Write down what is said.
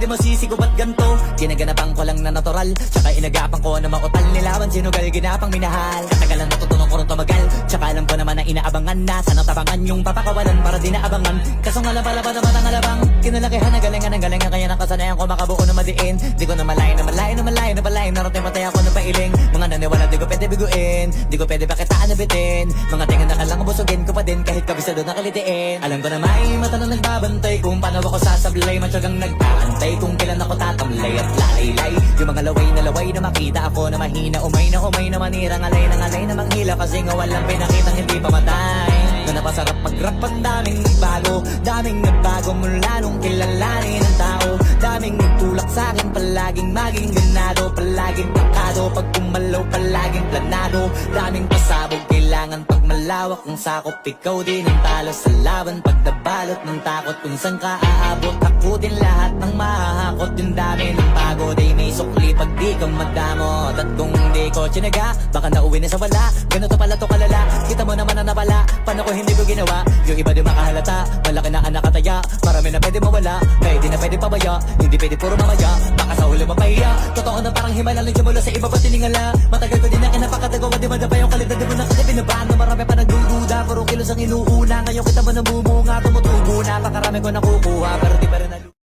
pwede mo sisigaw ba't ganto? Ginaganapan ko lang na natural, tsaka inagapan ko na mautal. Nilawan sinugal, ginapang minahal. Katagalan natutunan ko rin tumagal, tsaka alam ko naman na inaabangan na. Sana tabangan yung papakawalan para di naabangan. Kaso nga lang pala ba naman ang alabang kinalakihan na galingan ng galingan, kaya nakasanayan ko makabuo na madiin. Di ko na malayo na malayo na malayo na malayo. Narating matay ako ng pailing. Mga naniwala di ko pwede biguin, di ko pwede pakitaan na bitin. Mga tingin na kalang busugin ko pa din kahit kabisado na kalitiin. Alam ko na may mata na nagbabantay kung paano ako sasablay. Matyagang nag-aantay kung kailan ako tatamlay at lalaylay. Yung mga laway na makita ako na mahina, umay na manira, ngalay na manghila. Kasi nga walang pinakitang hindi pamatay. Na napasarap mag-rap, ang daming nagbago mula nung kilalanin ng tao. Daming nagtulak sa'kin, palaging maging ganado, palaging takado, pag kumalaw palaging planado. Daming pasabog, kailangan pag malawak ang sakop. Ikaw din ang talo sa laban, pag nabalot ng takot. Kung saan ka aabot, ako din lahat ng mahahakot. Yung dami ng pagod ay may sukli pag di ka madamot. At kung hindi ko tsinaga, baka nauwi na sa wala. Ganito pala to kalala, kita mo naman na nabala. Paano ko hindi ko ginawa, yung iba di makahalata. Malaki na anak kataya, marami na pwede mawala. Pwede na pwede pabaya, hindi pwede puro mamaya. Baka sa huli mapahiya, totoo na parang himala lang siya mula sa iba pa tiningala. Matagal ko din na kinapakatagawa, di madapa yung kalidad. Di mo na kasi binabaan na marami pa nagdududa. Puro kilos ang inuuna, ngayon kita mo nabumunga, tumutubo na. Pakarami ko nakukuha